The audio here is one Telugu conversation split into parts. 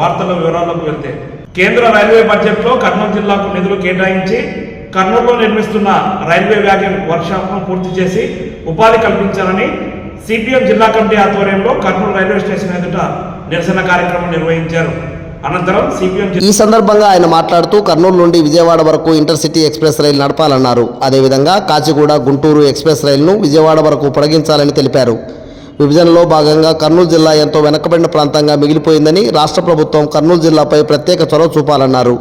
వార్తల వివరాలకు వెళ్తే కేంద్ర రైల్వే బడ్జెట్లో కర్నూలు జిల్లాకు నిధులు కేటాయించి కర్నూలులో నిర్మిస్తున్న రైల్వే వ్యాగన్ వర్క్షాప్ను పూర్తి చేసి ఉపాధి కల్పించాలని సిపిఎం జిల్లా కమిటీ ఆధ్వర్యంలో కర్నూలు రైల్వే స్టేషన్ ఎదుట నిరసన కార్యక్రమం నిర్వహించారు. అనంతరం సిపిఎం ఈ సందర్భంగా ఆయన మాట్లాడుతూ కర్నూలు నుండి విజయవాడ వరకు ఇంటర్సిటీ ఎక్స్ప్రెస్ రైలు నడపాలన్నారు. అదేవిధంగా కాచిగూడ గుంటూరు ఎక్స్ప్రెస్ రైలును విజయవాడ వరకు పొడిగించాలని తెలిపారు. విభజనలో భాగంగా కర్నూలు జిల్లా ఎంతో వెనుకబడిన ప్రాంతంగా మిగిలిపోయిందని రాష్ట్ర ప్రభుత్వం కర్నూలు జిల్లాపై ప్రత్యేక చొరవ చూపాలన్నారు.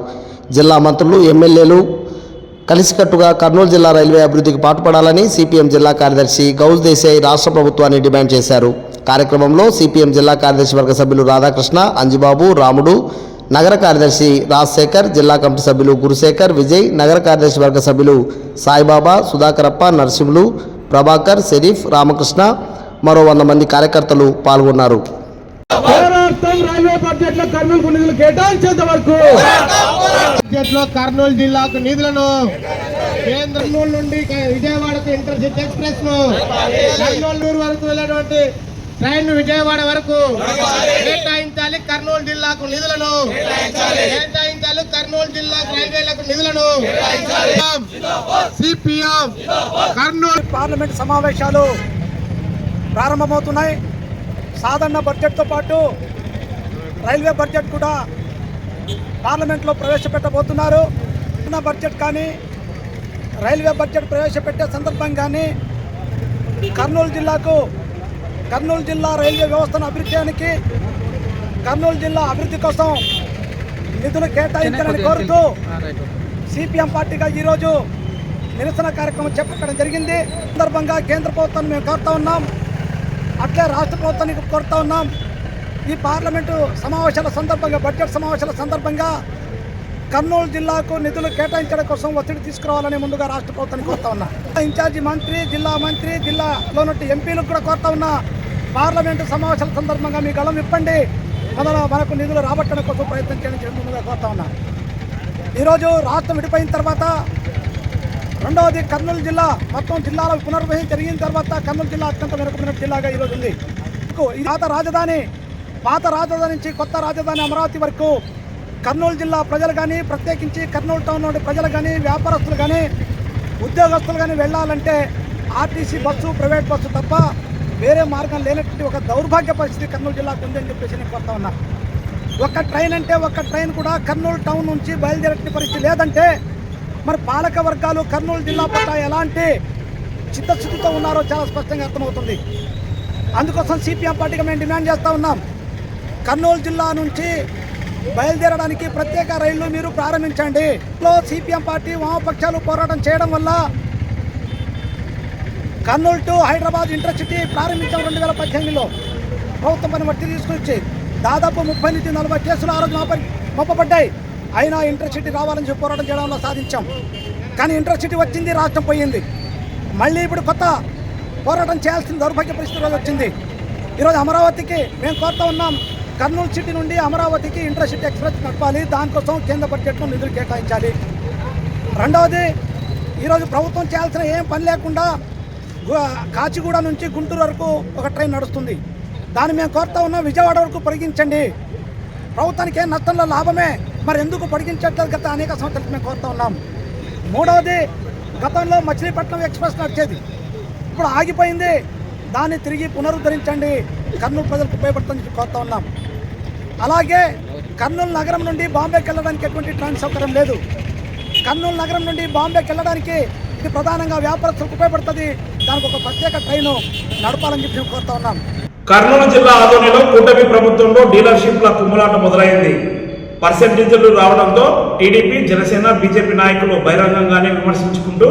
జిల్లా మంత్రులు, ఎమ్మెల్యేలు కలిసికట్టుగా కర్నూలు జిల్లా రైల్వే అభివృద్ధికి పాటుపడాలని సిపిఎం జిల్లా కార్యదర్శి గౌజ్ దేశాయ్ రాష్ట్ర ప్రభుత్వాన్ని డిమాండ్ చేశారు. కార్యక్రమంలో సిపిఎం జిల్లా కార్యదర్శి వర్గ సభ్యులు రాధాకృష్ణ, అంజిబాబు, రాముడు, నగర కార్యదర్శి రాజశేఖర్, జిల్లా కమిటీ సభ్యులు గురుశేఖర్, విజయ్, నగర కార్యదర్శి వర్గ సభ్యులు సాయిబాబా, సుధాకరప్ప, నరసింహులు, ప్రభాకర్, షరీఫ్, రామకృష్ణ, మరో 100 మంది కార్యకర్తలు పాల్గొన్నారు. రైల్వే బడ్జెట్లో కర్నూలుకు నిధులు కేటాయించేంత వరకు బడ్జెట్లో కర్నూలు జిల్లాకు నిధులను కర్నూలు నుండి విజయవాడకు ఇంటర్సిటీ ఎక్స్ప్రెస్ ను కర్నూలు వరకు వెళ్ళేటువంటి ట్రైన్ విజయవాడ వరకు కేటాయించాలి. కర్నూలు జిల్లాకు నిధులను కేటాయించాలి. కర్నూలు జిల్లాకు రైల్వేలకు నిధులను సిపిఎం కర్నూలు పార్లమెంట్ సమావేశాలు ప్రారంభమవుతున్నాయి. సాధారణ బడ్జెట్తో పాటు రైల్వే బడ్జెట్ కూడా పార్లమెంట్లో ప్రవేశపెట్టబోతున్నారు. బడ్జెట్ కానీ రైల్వే బడ్జెట్ ప్రవేశపెట్టే సందర్భం కానీ కర్నూలు జిల్లా రైల్వే వ్యవస్థను అభివృద్ధికి కర్నూలు జిల్లా అభివృద్ధి కోసం నిధులు కేటాయించాలని కోరుతూ సిపిఎం పార్టీగా ఈరోజు నిరసన కార్యక్రమం చేపట్టడం జరిగింది. సందర్భంగా కేంద్ర ప్రభుత్వాన్ని మేము కోరుతా ఉన్నాం, అట్లే రాష్ట్ర ప్రభుత్వానికి కోరుతా ఉన్నాం. ఈ పార్లమెంటు సమావేశాల సందర్భంగా బడ్జెట్ సమావేశాల సందర్భంగా కర్నూలు జిల్లాకు నిధులు కేటాయించడం కోసం ఒత్తిడి తీసుకురావాలని ముందుగా రాష్ట్ర ప్రభుత్వాన్ని కోరుతా ఉన్నా. ఇన్ఛార్జి మంత్రి, జిల్లాలో ఉన్న ఎంపీలకు కూడా కోరుతా ఉన్నా, పార్లమెంటు సమావేశాల సందర్భంగా మీ గళం ఇప్పండి, మనకు నిధులు రాబట్టడం కోసం ప్రయత్నం చేయడం ముందుగా కోరుతా ఉన్నా. ఈరోజు రాష్ట్రం విడిపోయిన తర్వాత రెండవది కర్నూలు జిల్లా మొత్తం జిల్లాలో పునర్విభజన జరిగిన తర్వాత కర్నూలు జిల్లా అత్యంత వెనుకబడిన జిల్లాగా ఈరోజు ఉంది. ఈ పాత రాజధాని నుంచి కొత్త రాజధాని అమరావతి వరకు కర్నూలు జిల్లా ప్రజలు కానీ, ప్రత్యేకించి కర్నూలు టౌన్లోని ప్రజలు కానీ, వ్యాపారస్తులు కానీ, ఉద్యోగస్తులు కానీ వెళ్ళాలంటే ఆర్టీసీ బస్సు, ప్రైవేట్ బస్సు తప్ప వేరే మార్గం లేనటువంటి ఒక దౌర్భాగ్య పరిస్థితి కర్నూలు జిల్లాకు ఉందని చెప్పేసి నేను కోరుతా ఉన్నా. ఒక్క ట్రైన్ కూడా కర్నూలు టౌన్ నుంచి బయలుదేరే పరిస్థితి లేదంటే మరి పాలక వర్గాలు కర్నూలు జిల్లా పట్ల ఎలాంటి చిత్తశుద్ధితో ఉన్నారో చాలా స్పష్టంగా అర్థమవుతుంది. అందుకోసం సిపిఎం పార్టీగా మేము డిమాండ్ చేస్తూ ఉన్నాం, కర్నూలు జిల్లా నుంచి బయలుదేరడానికి ప్రత్యేక రైళ్లు మీరు ప్రారంభించండి. సిపిఎం పార్టీ వామపక్షాలు పోరాటం చేయడం వల్ల కర్నూలు టు హైదరాబాద్ ఇంటర్సిటీ ప్రారంభించాం 2018లో. ప్రభుత్వం పని మట్టి తీసుకొచ్చి దాదాపు 30 నుంచి 40 కేసులు ఆ రోజు మోపబడ్డాయి. అయినా ఇంటర్సిటీ రావాలని చెప్పి పోరాటం చేయడంలో సాధించాం. కానీ ఇంటర్సిటీ వచ్చింది, రాష్ట్రం పోయింది. మళ్ళీ ఇప్పుడు కొత్త పోరాటం చేయాల్సిన దౌర్భాగ్య పరిస్థితి రోజు వచ్చింది. ఈరోజు అమరావతికి మేము కోరుతా ఉన్నాం, కర్నూలు సిటీ నుండి అమరావతికి ఇంటర్సిటీ ఎక్స్ప్రెస్ నడపాలి. దానికోసం కేంద్ర బడ్జెట్లో నిధులు కేటాయించాలి. రెండవది, ఈరోజు ప్రభుత్వం చేయాల్సిన ఏం పని లేకుండా కాచిగూడ నుంచి గుంటూరు వరకు ఒక ట్రైన్ నడుస్తుంది. దాన్ని మేము కోరుతా ఉన్నాం, విజయవాడ వరకు పొడిగించండి. ప్రభుత్వానికి ఏం నష్టంలో లాభమే, మరి ఎందుకు పొడిగించట్లేదు గత అనేక సంవత్సరాలు మేము కోరుతా ఉన్నాం. మూడవది, గతంలో మచిలీపట్నం ఎక్స్ప్రెస్ నడిచేది, ఇప్పుడు ఆగిపోయింది. దాన్ని తిరిగి పునరుద్ధరించండి, కర్నూలు ప్రజలకు ఉపయోగపడుతుందని కోరుతా ఉన్నాం. అలాగే కర్నూలు నగరం నుండి బాంబేకి వెళ్ళడానికి ఎటువంటి ట్రైన్ సౌకర్యం లేదు. కర్నూలు నగరం నుండి బాంబేకి వెళ్ళడానికి ఇది ప్రధానంగా వ్యాపారస్తులకు ఉపయోగపడుతుంది. దానికి ఒక ప్రత్యేక ట్రైను నడపాలని చెప్పి కోరుతా ఉన్నాం. కర్నూలు జిల్లా ఆదోనిలో కూటమి ప్రభుత్వంలో డీలర్షిప్ల కుమ్ములాట మొదలైంది. పర్సెంటేజీలు రావడంతో టీడీపీ, జనసేన, బీజేపీ నాయకులు బహిరంగంగానే విమర్శించుకుంటూ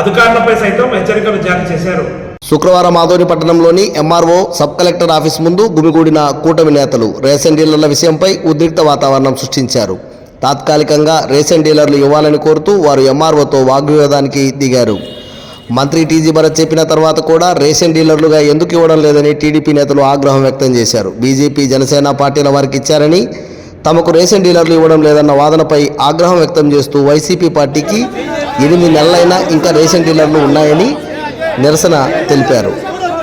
అధికారులపై సైతం హెచ్చరికలు జారీ చేశారు. శుక్రవారం ఆదోని పట్టణంలోని ఎంఆర్ఓ సబ్ కలెక్టర్ ఆఫీస్ ముందు గుమిగూడిన కూటమి నేతలు రేషన్ డీలర్ల విషయంపై ఉద్రిక్త వాతావరణం సృష్టించారు. తాత్కాలికంగా రేషన్ డీలర్లు ఇవ్వాలని కోరుతూ వారు ఎంఆర్ఓతో వాగ్వివాదానికి దిగారు. మంత్రి టీజీ భరత్ చెప్పిన తర్వాత కూడా రేషన్ డీలర్లుగా ఎందుకు ఇవ్వడం లేదని టీడీపీ నేతలు ఆగ్రహం వ్యక్తం చేశారు. బీజేపీ, జనసేన పార్టీల వారికి ఇచ్చారని, తమకు రేషన్ డీలర్లు ఇవ్వడం లేదన్న వాదనపై ఆగ్రహం వ్యక్తం చేస్తూ వైసీపీ పార్టీకి 8 నెలలైనా ఇంకా రేషన్ డీలర్లు ఉన్నాయని నిరసన తెలిపారు.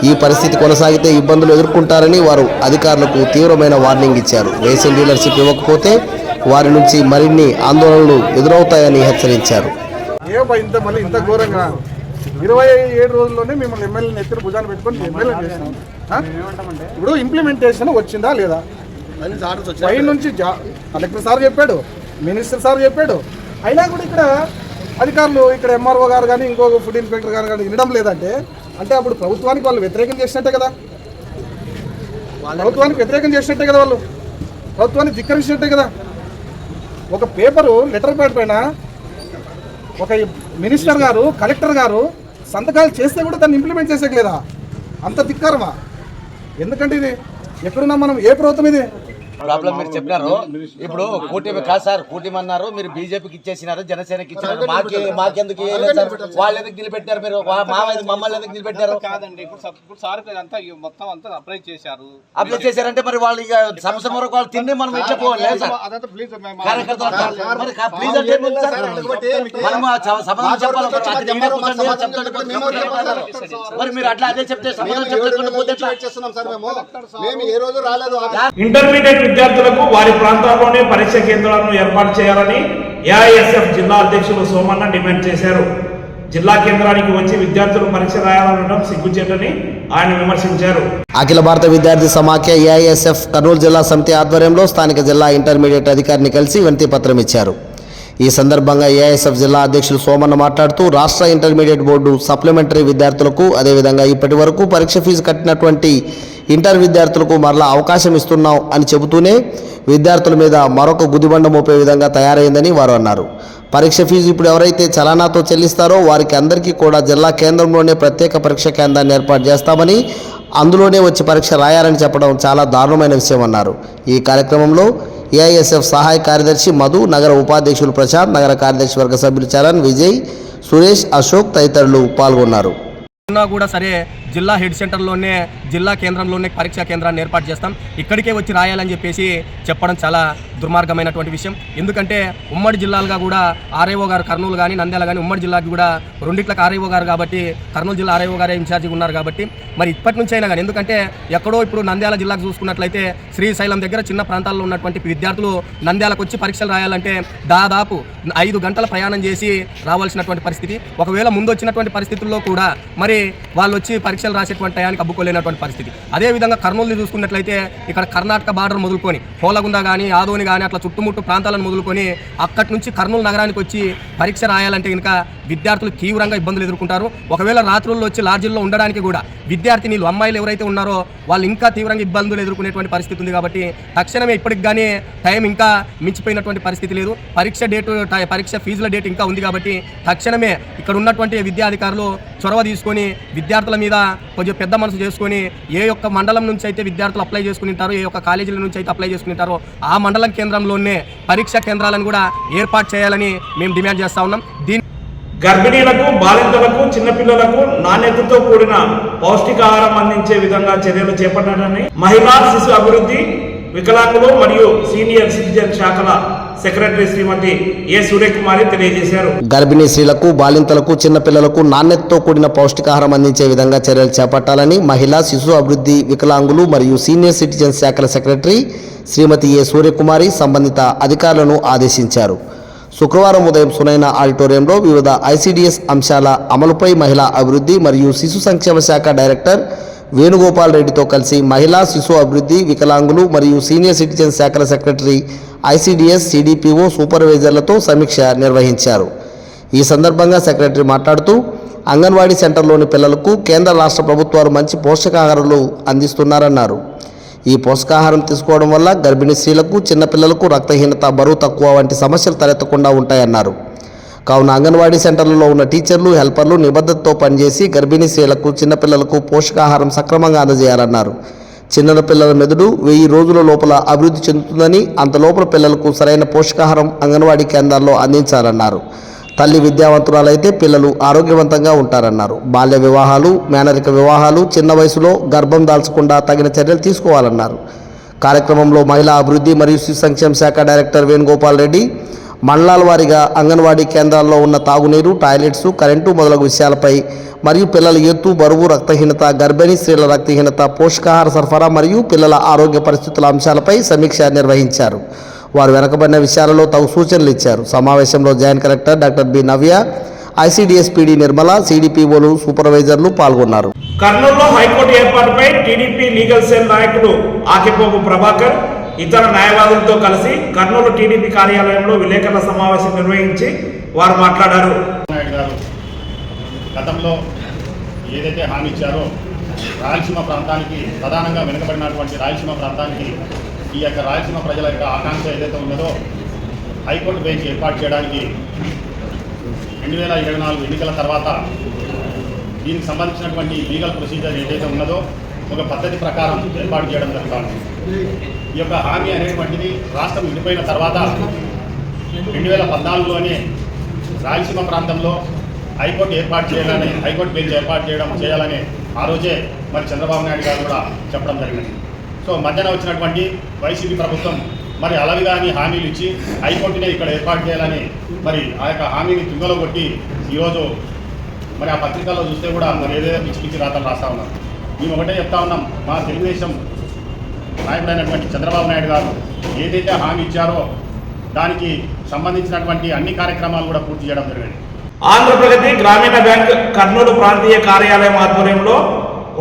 ఈ పరిస్థితి కొనసాగితే ఇబ్బందులు ఎదుర్కొంటారని వారు అధికారులకు తీవ్రమైన వార్నింగ్ ఇచ్చారు. రేషన్ డీలర్షిప్ ఇవ్వకపోతే వారి నుంచి మరిన్ని ఆందోళనలు ఎదురవుతాయని హెచ్చరించారు. ఇంత ఘోరంగా 27 రోజుల్లోనే మిమ్మల్ని ఎమ్మెల్యేని ఎత్తున భుజాన్ని పెట్టుకొని ఎమ్మెల్యే చేసినాం. ఇప్పుడు ఇంప్లిమెంటేషన్ వచ్చిందా లేదా? పై నుంచి కలెక్టర్ సార్ చెప్పాడు, మినిస్టర్ సార్ చెప్పాడు, అయినా కూడా ఇక్కడ అధికారులు ఇక్కడ ఎంఆర్ఓ గారు కానీ ఇంకొక ఫుడ్ ఇన్స్పెక్టర్ గారు కానీ వినడం లేదంటే అంటే అప్పుడు ప్రభుత్వానికి వాళ్ళు వ్యతిరేకం చేసినట్టే కదా, ప్రభుత్వానికి వ్యతిరేకం చేసినట్టే కదా, వాళ్ళు ప్రభుత్వాన్ని ధిక్కరించినట్టే కదా. ఒక పేపరు లెటర్ ప్యాడ్ పైన ఒక మినిస్టర్ గారు కలెక్టర్ గారు సంతకాలు చేస్తే కూడా దాన్ని ఇంప్లిమెంట్ చేసేయలేదా? అంత ధిక్కారమా? ఎందుకంటే ఇది ఎక్కడున్నా మనం, ఏ ప్రభుత్వం ఇది? ప్రాబ్లం మీరు చెప్పినారు. ఇప్పుడు కూటమి కాదు సార్, కూటమి అన్నారు, మీరు బీజేపీకి ఇచ్చేసినారు, జనసేనకి ఇచ్చినారు, మాకెందుకు ఇవ్వలేదు సార్? వాళ్ళు ఎందుకు నిలబెట్టారు? మీరు మమ్మల్ని ఎందుకు నిలబెట్టారు? కాదండి, ఇప్పుడు సార్ అంతా మొత్తం అంతా అప్లై చేశారంటే మరి వాళ్ళు ఇక సంవత్సరం వరకు వాళ్ళు తిండి మనం ఎట్లా పోవాలి సార్? ప్లీజ్ అంటే సమాధానం చెప్పాలి. మరి మీరు అట్లా అదే చెప్తే సమాధానం ఇంటర్మీడియట్ విద్యార్థులకు వారి ప్రాంతాల్లోనే పరీక్ష కేంద్రాలను ఏర్పాటు చేయాలని ఏఐఎస్ఎఫ్ జిల్లా అధ్యక్షులు సోమన్న డిమాండ్ చేశారు. జిల్లా కేంద్రానికి వచ్చి విద్యార్థులు పరీక్ష రాయాలనడం సిగ్గుచేటని ఆయన విమర్శించారు. అఖిల భారత విద్యార్థి సమాఖ్య ఏఐఎస్ఎఫ్ కర్నూలు జిల్లా సమితి ఆధ్వర్యంలో స్థానిక జిల్లా ఇంటర్మీడియట్ అధికారిని కలిసి వినతి పత్రం ఇచ్చారు. ఈ సందర్భంగా ఏఐఎస్ఎఫ్ జిల్లా అధ్యక్షులు సోమన్న మాట్లాడుతూ రాష్ట్ర ఇంటర్మీడియట్ బోర్డు సప్లిమెంటరీ విద్యార్థులకు అదేవిధంగా ఇప్పటి వరకు పరీక్ష ఫీజు కట్టినటువంటి ఇంటర్ విద్యార్థులకు మరలా అవకాశం ఇస్తున్నాం అని చెబుతూనే విద్యార్థుల మీద మరొక గుదిబండ మోపే విధంగా తయారైందని వారు అన్నారు. పరీక్ష ఫీజు ఇప్పుడు ఎవరైతే చలానాతో చెల్లిస్తారో వారికి అందరికీ కూడా జిల్లా కేంద్రంలోనే ప్రత్యేక పరీక్ష కేంద్రాన్ని ఏర్పాటు చేస్తామని, అందులోనే వచ్చి పరీక్ష రాయాలని చెప్పడం చాలా దారుణమైన విషయం అన్నారు. ఈ కార్యక్రమంలో ఏఐఎస్ఎఫ్ సహాయ కార్యదర్శి మధు, నగర ఉపాధ్యక్షులు ప్రశాంత్, నగర కార్యదర్శి వర్గ సభ్యులు చరణ్, విజయ్, సురేష్, అశోక్ తదితరులు పాల్గొన్నారు. కూడా సరే జిల్లా హెడ్ సెంటర్లోనే జిల్లా కేంద్రంలోనే పరీక్షా కేంద్రాన్ని ఏర్పాటు చేస్తాం, ఇక్కడికే వచ్చి రాయాలని చెప్పేసి చెప్పడం చాలా దుర్మార్గమైనటువంటి విషయం. ఎందుకంటే ఉమ్మడి జిల్లాలుగా కూడా ఆర్ఐఓ గారు కర్నూలు కానీ నంద్యాల కానీ ఉమ్మడి జిల్లాకి కూడా రెండిట్లకు ఆర్ఐఓ గారు కాబట్టి కర్నూలు జిల్లా ఆర్ఐఓ గారే ఇన్ఛార్జిగా ఉన్నారు కాబట్టి మరి ఇప్పటి నుంచి అయినా కానీ, ఎందుకంటే ఎక్కడో ఇప్పుడు నంద్యాల జిల్లాకు చూసుకున్నట్లయితే శ్రీశైలం దగ్గర చిన్న ప్రాంతాల్లో ఉన్నటువంటి విద్యార్థులు నంద్యాలకు వచ్చి పరీక్షలు రాయాలంటే దాదాపు 5 గంటల ప్రయాణం చేసి రావాల్సినటువంటి పరిస్థితి. ఒకవేళ ముందు వచ్చినటువంటి పరిస్థితుల్లో కూడా మరి వాళ్ళు వచ్చి పరీక్షలు రాసేటువంటి టయానికి అబ్బుకోలేనటువంటి పరిస్థితి. అదేవిధంగా కర్నూలు చూసుకున్నట్లయితే ఇక్కడ కర్ణాటక బార్డర్ మొదలుకొని హోలగుంద కానీ ఆదోని కానీ అట్లా చుట్టుముట్టు ప్రాంతాలను మొదలుకొని అక్కడి నుంచి కర్నూలు నగరానికి వచ్చి పరీక్ష రాయాలంటే కనుక విద్యార్థులు తీవ్రంగా ఇబ్బందులు ఎదుర్కొంటారు. ఒకవేళ రాత్రుల్లో వచ్చి లాడ్జీల్లో ఉండడానికి కూడా విద్యార్థినీలు అమ్మాయిలు ఎవరైతే ఉన్నారో వాళ్ళు ఇంకా తీవ్రంగా ఇబ్బందులు ఎదుర్కొనేటువంటి పరిస్థితి ఉంది. కాబట్టి తక్షణమే ఇప్పటికి కానీ టైం ఇంకా మించిపోయినటువంటి పరిస్థితి లేదు. పరీక్ష ఫీజుల డేట్ ఇంకా ఉంది కాబట్టి తక్షణమే ఇక్కడ ఉన్నటువంటి విద్యాధికారులు చొరవ తీసుకొని విద్యార్థుల మీద కొంచెం పెద్ద మనసు చేసుకొని ఏ యొక్క మండలం నుంచి అయితే విద్యార్థులు అప్లై చేసుకుంటారో, ఏ యొక్క కాలేజీల నుంచి అయితే అప్లై చేసుకుంటారో ఆ మండలం కేంద్రంలోనే పరీక్షా కేంద్రాలను కూడా ఏర్పాటు చేయాలని మేము డిమాండ్ చేస్తా ఉన్నాం. గర్భిణీలకు, బాలింతలకు, చిన్నపిల్లలకు నాణ్యతతో కూడిన పౌష్టికాహారం అందించే విధంగా చర్యలు చేపట్టాలని మహిళా శిశు అభివృద్ధి, వికలాంగులు మరియు సీనియర్ సిటిజన్ శాఖల సెక్రటరీ శ్రీమతి ఏ సూర్యకుమారి తెలియజేశారు. గర్భిణీ స్త్రీలకు, బాలింతలకు, చిన్నపిల్లలకు నాణ్యతతో కూడిన పౌష్టికాహారం అందించే విధంగా చర్యలు చేపట్టాలని మహిళా శిశు అభివృద్ధి, వికలాంగులు మరియు సీనియర్ సిటిజన్ శాఖల సెక్రటరీ శ్రీమతి ఏ సూర్యకుమారి సంబంధిత అధికారులను ఆదేశించారు. శుక్రవారం ఉదయం సునైన ఆడిటోరియంలో వివిధ ఐసిడిఎస్ అంశాల అమలుపై మహిళా అభివృద్ధి మరియు శిశు సంక్షేమ శాఖ డైరెక్టర్ వేణుగోపాల్ రెడ్డితో కలిసి మహిళా శిశు అభివృద్ధి, వికలాంగులు మరియు సీనియర్ సిటిజన్ శాఖల సెక్రటరీ, ఐసిడిఎస్, సిడిపిఓ సూపర్వైజర్లతో సమీక్ష నిర్వహించారు. ఈ సందర్భంగా సెక్రటరీ మాట్లాడుతూ అంగన్వాడీ సెంటర్లోని పిల్లలకు కేంద్ర రాష్ట్ర ప్రభుత్వాలు మంచి పోషకాహారాలు అందిస్తున్నారన్నారు. ఈ పోషకాహారం తీసుకోవడం వల్ల గర్భిణీ స్త్రీలకు, చిన్నపిల్లలకు రక్తహీనత, బరువు తక్కువ వంటి సమస్యలు తలెత్తకుండా ఉంటాయన్నారు. కావున అంగన్వాడీ సెంటర్లలో ఉన్న టీచర్లు, హెల్పర్లు నిబద్ధతతో పనిచేసి గర్భిణీ స్త్రీలకు, చిన్నపిల్లలకు పోషకాహారం సక్రమంగా అందజేయాలన్నారు. చిన్న పిల్లల మెదడు 1000 రోజుల లోపల అభివృద్ధి చెందుతుందని, అంతలోపల పిల్లలకు సరైన పోషకాహారం అంగన్వాడీ కేంద్రాల్లో అందించాలన్నారు. తల్లి విద్యావంతురాలైతే పిల్లలు ఆరోగ్యవంతంగా ఉంటారన్నారు. బాల్య వివాహాలు, మేనరిక వివాహాలు, చిన్న వయసులో గర్భం దాల్చకుండా తగిన చర్యలు తీసుకోవాలన్నారు. కార్యక్రమంలో మహిళా అభివృద్ధి మరియు శిశు సంక్షేమ శాఖ డైరెక్టర్ వేణుగోపాల్ రెడ్డి, మండలాల వారీగా అంగన్వాడీ కేంద్రాల్లో ఉన్న తాగునీరు, టాయిలెట్స్, కరెంటు మొదలగు విషయాలపై మరియు పిల్లల ఎత్తు, బరువు, రక్తహీనత, గర్భిణీ స్త్రీల రక్తహీనత, పోషకాహార సరఫరా మరియు పిల్లల ఆరోగ్య పరిస్థితుల అంశాలపై సమీక్ష నిర్వహించారు. వారు వెనుకబడిన విషయాలలో తగు సూచనలు ఇచ్చారు. సమావేశంలో జాయింట్ కలెక్టర్ డాక్టర్ బి నవ్య, ఐసీడీఎస్ పీడీ నిర్మల, సిడిపిఓలు, సూపర్వైజర్లు పాల్గొన్నారు. కర్నూలులో హైకోర్టు ఏర్పాటుపై టీడీపీ లీగల్ సెల్ నాయకుడు ఆకిపోగు ప్రభాకర్ ఇతర న్యాయవాదులతో కలిసి కర్నూలు టీడీపీ కార్యాలయంలో విలేకరుల సమావేశం నిర్వహించి వారు మాట్లాడారు. నాయుడు గారు గతంలో ఏదైతే హామీ ఇచ్చారో రాయలసీమ ప్రాంతానికి, ప్రధానంగా వెనుకబడినటువంటి రాయలసీమ ప్రాంతానికి ఈ యొక్క రాయలసీమ ప్రజల యొక్క ఆకాంక్ష ఏదైతే ఉన్నదో హైకోర్టు బెంచ్ ఏర్పాటు చేయడానికి 2024 ఎన్నికల తర్వాత దీనికి సంబంధించినటువంటి లీగల్ ప్రొసీజర్ ఏదైతే ఉన్నదో ఒక పద్ధతి ప్రకారం ఏర్పాటు చేయడం జరుగుతుంది. ఈ యొక్క హామీ అనేటువంటిది రాష్ట్రం విడిపోయిన తర్వాత 2014లోనే రాయలసీమ ప్రాంతంలో హైకోర్టు ఏర్పాటు చేయాలని, హైకోర్టు బెంచ్ ఏర్పాటు చేయాలని ఆ రోజే మరి చంద్రబాబు నాయుడు గారు కూడా చెప్పడం జరిగింది. సో మధ్యన వచ్చినటువంటి వైసీపీ ప్రభుత్వం మరి అలవిగాని హామీలు ఇచ్చి హైకోర్టునే ఇక్కడ ఏర్పాటు చేయాలని మరి ఆ యొక్క హామీని తుంగలో కొట్టి ఈరోజు మరి ఆ పత్రికల్లో చూస్తే కూడా మరి ఏదైతే పిచ్చి పిచ్చి రాతలు రాస్తా ఉన్నాం. మేము ఒకటే చెప్తా ఉన్నాం, మా తెలుగుదేశం నాయకుడైనటువంటి చంద్రబాబు నాయుడు గారు ఏదైతే హామీ ఇచ్చారో దానికి సంబంధించినటువంటి అన్ని కార్యక్రమాలు కూడా పూర్తి చేయడం జరిగింది. ఆంధ్రప్రగతి గ్రామీణ బ్యాంక్ కర్నూలు ప్రాంతీయ కార్యాలయం ఆధ్వర్యంలో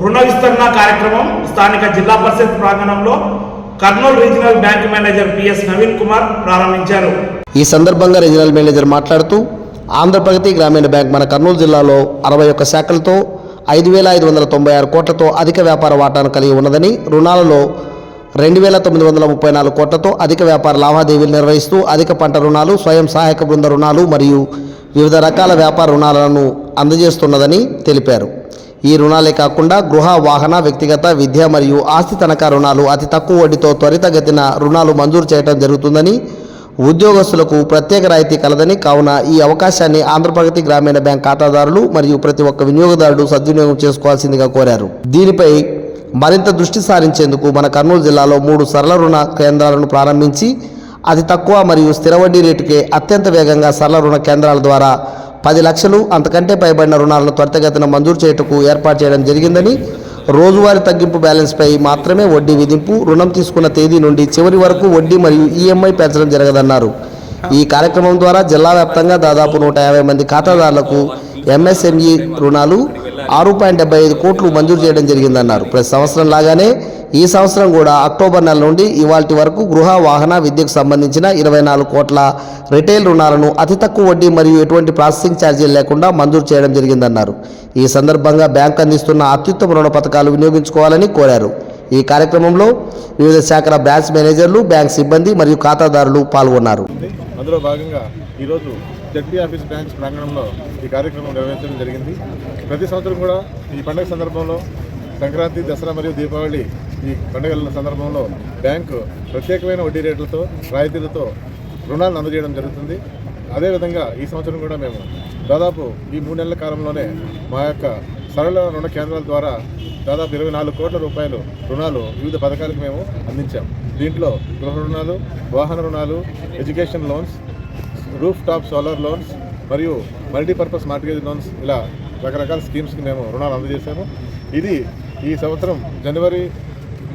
రుణ విస్తరణ కార్యక్రమం స్థానిక జిల్లా పరిషత్ ప్రాంగణంలో Kurnool regional bank manager PS Naveen Kumar ప్రారంభించారు. ఈ సందర్భంగా రీజనల్ మేనేజర్ మాట్లాడుతూ ఆంధ్రప్రగతి గ్రామీణ బ్యాంక్ మన కర్నూలు జిల్లాలో 61 శాఖలతో 5,596 కోట్లతో అధిక వ్యాపార వాటాను కలిగి ఉన్నదని, రుణాలలో 2,934 కోట్లతో అధిక వ్యాపార లావాదేవీలు నిర్వహిస్తూ అధిక పంట రుణాలు, స్వయం సహాయక బృంద రుణాలు మరియు వివిధ రకాల వ్యాపార రుణాలను అందజేస్తున్నదని తెలిపారు. ఈ రుణాలే కాకుండా గృహ, వాహన, వ్యక్తిగత, విద్య మరియు ఆస్తి తనఖా రుణాలు అతి తక్కువ వడ్డీతో త్వరితగతిన రుణాలు మంజూరు చేయడం జరుగుతుందని, ఉద్యోగస్తులకు ప్రత్యేక రాయితీ కలదని, కావున ఈ అవకాశాన్ని ఆంధ్రప్రగతి గ్రామీణ బ్యాంక్ ఖాతాదారులు మరియు ప్రతి ఒక్క వినియోగదారుడు సద్వినియోగం చేసుకోవాల్సిందిగా కోరారు. దీనిపై మరింత దృష్టి సారించేందుకు మన కర్నూలు జిల్లాలో 3 సరళ రుణ కేంద్రాలను ప్రారంభించి అతి తక్కువ మరియు స్థిర వడ్డీ రేటుకే అత్యంత వేగంగా సరళ రుణ కేంద్రాల ద్వారా 10 లక్షలు అంతకంటే పైబడిన రుణాలను త్వరితగతిన మంజూరు చేయుటకు ఏర్పాటు చేయడం జరిగిందని, రోజువారీ తగ్గింపు బ్యాలెన్స్పై మాత్రమే వడ్డీ విధింపు, రుణం తీసుకున్న తేదీ నుండి చివరి వరకు వడ్డీ మరియు ఈఎంఐ పెంచడం జరగదన్నారు. ఈ కార్యక్రమం ద్వారా జిల్లా వ్యాప్తంగా దాదాపు 150 మంది ఖాతాదారులకు ఎంఎస్ఎంఈ రుణాలు 6.75 కోట్లు మంజూరు చేయడం జరిగిందన్నారు. ప్రతి సంవత్సరం లాగానే ఈ సంవత్సరం కూడా అక్టోబర్ నెల నుండి ఇవాల్టి వరకు గృహ, వాహన, విద్యకు సంబంధించిన 24 కోట్ల రిటైల్ రుణాలను అతి తక్కువ వడ్డీ మరియు ఎటువంటి ప్రాసెసింగ్ ఛార్జీలు లేకుండా మంజూరు చేయడం జరిగిందన్నారు. ఈ సందర్భంగా బ్యాంకు అందిస్తున్న అత్యుత్తమ రుణ పథకాలు వినియోగించుకోవాలని కోరారు. ఈ కార్యక్రమంలో వివిధ శాఖల బ్రాంచ్ మేనేజర్లు, బ్యాంక్ సిబ్బంది మరియు ఖాతాదారులు పాల్గొన్నారు. అందులో భాగంగా ఈరోజు జడ్పీ ఆఫీస్ బ్రాంచ్ ప్రాంగణంలో ఈ కార్యక్రమం నిర్వహించడం జరిగింది. ప్రతి సంవత్సరం కూడా ఈ పండుగ సందర్భంలో సంక్రాంతి, దసరా మరియు దీపావళి ఈ పండుగల సందర్భంలో బ్యాంకు ప్రత్యేకమైన వడ్డీ రేట్లతో, రాయితీలతో రుణాలను అందజేయడం జరుగుతుంది. అదేవిధంగా ఈ సంవత్సరం కూడా మేము దాదాపు ఈ 3 నెలల కాలంలోనే మా యొక్క సరళ రుణ కేంద్రాల ద్వారా దాదాపు 24 కోట్ల రూపాయలు రుణాలు వివిధ పథకాలకు మేము అందించాం. దీంట్లో గృహ రుణాలు, వాహన రుణాలు, education loans, roof top solar loans మరియు మల్టీపర్పస్ మార్టిగేజ్ లోన్స్, ఇలా రకరకాల స్కీమ్స్కి మేము రుణాలు అందజేశాము. ఇది ఈ సంవత్సరం జనవరి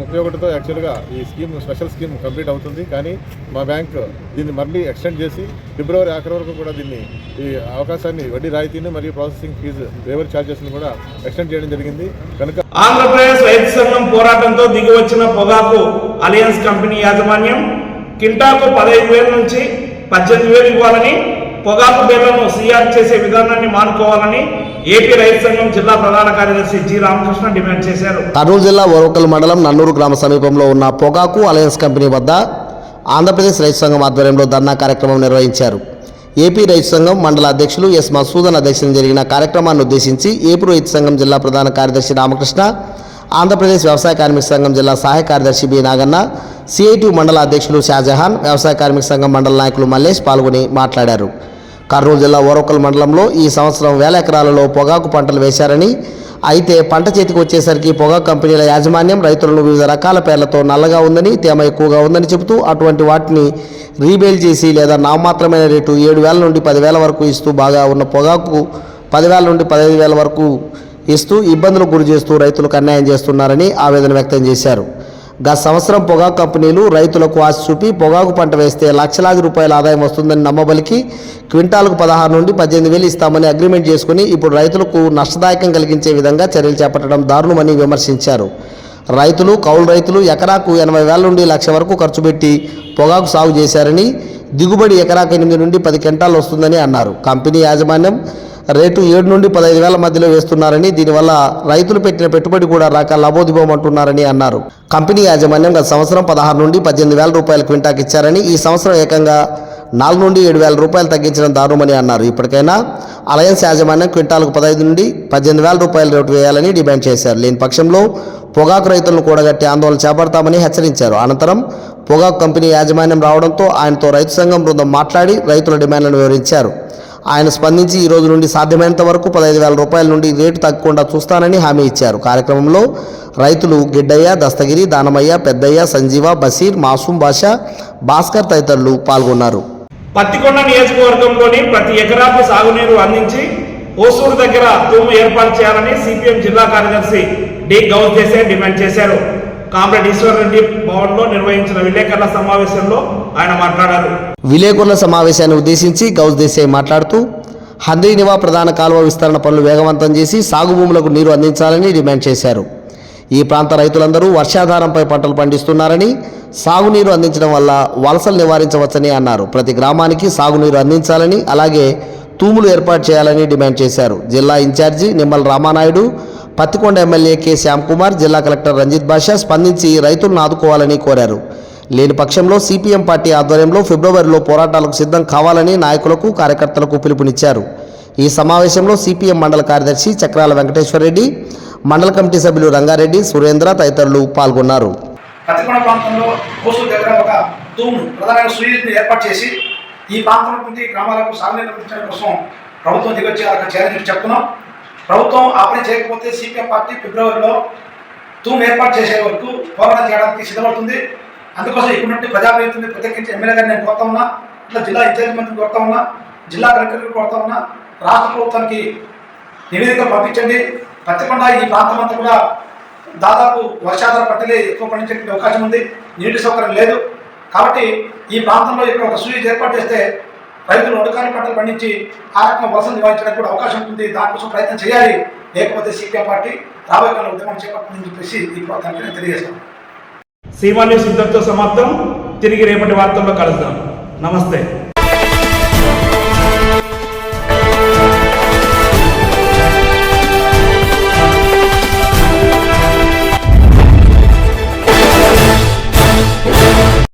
31తో యాక్చువల్గా ఈ స్కీమ్, స్పెషల్ స్కీమ్ కంప్లీట్ అవుతుంది. కానీ మా బ్యాంక్ దీన్ని మళ్ళీ ఎక్స్టెండ్ చేసి ఫిబ్రవరి ఆఖరి వరకు కూడా దీన్ని, ఈ అవకాశాన్ని, వడ్డీ రాయితీని మరియు ప్రాసెసింగ్ ఫీజు వేవర్ ఛార్జెస్ని కూడా ఎక్స్టెండ్ చేయడం జరిగింది. కనుక ఆంధ్రప్రదేశ్ రైతు సంఘం పోరాటంతో దిగివచ్చిన పొగాకు అలయన్స్ కంపెనీ యాజమాన్యం కింటాకు 15,000 నుంచి 18,000 ఇవ్వాలని, పొగాకు బేర్లను సీఆర్ చేసే విధానాన్ని మానుకోవాలని ఏపీ రైతు సంఘం జిల్లా ప్రధాన కార్యదర్శి జి రామకృష్ణ డిమాండ్ చేశారు. కర్నూలు జిల్లా ఓరకల్ మండలం నన్నూరు గ్రామ సమీపంలో ఉన్న పొగాకు అలయన్స్ కంపెనీ వద్ద ఆంధ్రప్రదేశ్ రైతు సంఘం ఆధ్వర్యంలో ధర్నా కార్యక్రమం నిర్వహించారు. ఏపీ రైతు సంఘం మండల అధ్యక్షులు ఎస్ మసూదన్ అధ్యక్షతన జరిగిన కార్యక్రమాన్ని ఉద్దేశించి ఏపీ రైతు సంఘం జిల్లా ప్రధాన కార్యదర్శి రామకృష్ణ, ఆంధ్రప్రదేశ్ వ్యవసాయ కార్మిక సంఘం జిల్లా సహాయ కార్యదర్శి బి నాగన్న, సిఐటి మండల అధ్యక్షులు షాజహాన్, వ్యవసాయ కార్మిక సంఘం మండల నాయకులు మల్లేష్ పాల్గొని మాట్లాడారు. కర్నూలు జిల్లా ఓరవకల్ మండలంలో ఈ సంవత్సరం 1000 ఎకరాలలో పొగాకు పంటలు వేశారని, అయితే పంట చేతికి వచ్చేసరికి పొగాకు కంపెనీల యాజమాన్యం రైతులను వివిధ రకాల పేర్లతో నల్లగా ఉందని, తేమ ఎక్కువగా ఉందని చెబుతూ అటువంటి వాటిని రీబేల్ చేసి లేదా నామమాత్రమైన రేటు 7,000 నుండి 10,000 వరకు ఇస్తూ బాగా ఉన్న పొగాకు 10,000 నుండి 15,000 వరకు ఇస్తూ ఇబ్బందులకు గురి చేస్తూ రైతులకు అన్యాయం చేస్తున్నారని ఆవేదన వ్యక్తం చేశారు. గత సంవత్సరం పొగాకు కంపెనీలు రైతులకు ఆశ చూపి పొగాకు పంట వేస్తే లక్షలాది రూపాయల ఆదాయం వస్తుందని నమ్మబలికి క్వింటాలకు 16 నుండి 18,000 ఇస్తామని అగ్రిమెంట్ చేసుకుని ఇప్పుడు రైతులకు నష్టదాయకం కలిగించే విధంగా చర్యలు చేపట్టడం దారుణమని విమర్శించారు. రైతులు, కౌలు రైతులు ఎకరాకు 80,000 నుండి 1,00,000 వరకు ఖర్చు పెట్టి పొగాకు సాగు చేశారని, దిగుబడి ఎకరాకు 8 నుండి 10 క్వింటాలు వస్తుందని అన్నారు. కంపెనీ యాజమాన్యం రేటు 7 నుండి 15,000 మధ్యలో వేస్తున్నారని, దీనివల్ల రైతులు పెట్టిన పెట్టుబడి కూడా రాక లబోదిబోమంటున్నారని అన్నారు. కంపెనీ యాజమాన్యం గత సంవత్సరం 16 నుండి 18,000 రూపాయల క్వింటాకి ఇచ్చారని, ఈ సంవత్సరం ఏకంగా 4 నుండి 7,000 రూపాయలు తగ్గించడం దారుణమని అన్నారు. ఇప్పటికైనా అలయన్స్ యాజమాన్యం క్వింటాలకు 15 నుండి 18,000 రూపాయల రేటు వేయాలని డిమాండ్ చేశారు. లేని పక్షంలో పొగాకు రైతులను కూడగట్టి ఆందోళన చేపడతామని హెచ్చరించారు. అనంతరం పొగాకు కంపెనీ యాజమాన్యం రావడంతో ఆయనతో రైతు సంఘం బృందం మాట్లాడి రైతుల డిమాండ్లను వివరించారు. ఆయన స్పందించి ఈ రోజు నుండి సాధ్యమైనంత వరకు 15,000 రూపాయల నుండి రేటు తగ్గకుండా చూస్తానని హామీ ఇచ్చారు. కార్యక్రమంలో రైతులు గిడ్డయ్య, దస్తగిరి, దానమయ్య, పెద్దయ్య, సంజీవ, బషీర్, మాసూం బాషా, భాస్కర్ తదితరులు పాల్గొన్నారు. పత్తికొండ నియోజకవర్గంలోని ప్రతి ఎకరాకు సాగునీరు అందించి ఓసూరు దగ్గర తూము ఏర్పాటు చేయాలని సిపిఎం జిల్లా కార్యదర్శి డి గౌస్ దేశాయ్ డిమాండ్ చేశారు. కామ్రేడ్ ఈశ్వర్రెడ్డి భవన్లో నిర్వహించిన విలేకరుల సమావేశంలో ఆయన మాట్లాడారు. విలేకరుల సమావేశాన్ని ఉద్దేశించి గౌస్ దేశాయ్ మాట్లాడుతూ హంద్రీనివా ప్రధాన కాలువ విస్తరణ పనులు వేగవంతం చేసి సాగు భూములకు నీరు అందించాలని డిమాండ్ చేశారు. ఈ ప్రాంత రైతులందరూ వర్షాధారంపై పంటలు పండిస్తున్నారని, సాగునీరు అందించడం వల్ల వలసలు నివారించవచ్చని అన్నారు. ప్రతి గ్రామానికి సాగునీరు అందించాలని, అలాగే తూములు ఏర్పాటు చేయాలని డిమాండ్ చేశారు. జిల్లా in charge Nimmala Ramanaidu, Pattikonda MLA K Shyamkumar, జిల్లా కలెక్టర్ రంజిత్ బాషా స్పందించి రైతులను ఆదుకోవాలని కోరారు. లేని పక్షంలో సిపిఎం పార్టీ ఆధ్వర్యంలో ఫిబ్రవరిలో పోరాటాలకు సిద్ధం కావాలని నాయకులకు, కార్యకర్తలకు పిలుపునిచ్చారు. ఈ సమావేశంలో సిపిఎం మండల కార్యదర్శి చక్రాల వెంకటేశ్వరరెడ్డి, మండల కమిటీ సభ్యులు రంగారెడ్డి, సురేంద్ర తదితరులు పాల్గొన్నారు. పత్తికొండ ప్రాంతంలో కోసూరు దగ్గర ఒక తూము ప్రధానమైన సునీతిని ఏర్పాటు చేసి ఈ ప్రాంతంలో నుండి గ్రామాలకు సాగునీరు అందించడం కోసం ప్రభుత్వం దిగొచ్చి చేయాలని చెప్తున్నాం. ప్రభుత్వం ఆ పని చేయకపోతే సిపిఎం పార్టీ ఫిబ్రవరిలో తూము ఏర్పాటు చేసే వరకు పోరాటం చేయడానికి సిద్ధపడుతుంది. అందుకోసం ఇక్కడ నుండి ప్రజాప్రతినిధులు ప్రత్యేకించి ఎమ్మెల్యే గారిని నేను కోరుతా ఉన్నా, ఇట్లా జిల్లా ఇన్ఛార్జి మంత్రిని కోరుతా ఉన్నా, జిల్లా కలెక్టర్కి కోరుతా ఉన్నా, రాష్ట్ర ప్రభుత్వానికి నివేదికలు పంపించండి. పత్తికొండ ఈ ప్రాంతం అంతా కూడా దాదాపు వర్షాధార పంటలే ఎక్కువ పండించే అవకాశం ఉంది. నీటి సౌకర్యం లేదు. కాబట్టి ఈ ప్రాంతంలో ఇక్కడ ఒక సూయిజ్ ఏర్పాటు చేస్తే రైతులు వంటకాల పంటలు పండించి ఆ రకంగా వలసలు నివారించడానికి కూడా అవకాశం ఉంటుంది. దానికోసం ప్రయత్నం చేయాలి. లేకపోతే సిపిఎం పార్టీ రాబోయే కాలంలో ఉద్యమం చేపడుతుందని చెప్పేసి ఈ ప్రాంతానికి నేను తెలియజేస్తాను. సీమా న్యూస్ ఇంతటితో సమాప్తం. తిరిగి రేపటి వార్తల్లో కలుద్దాం. నమస్తే.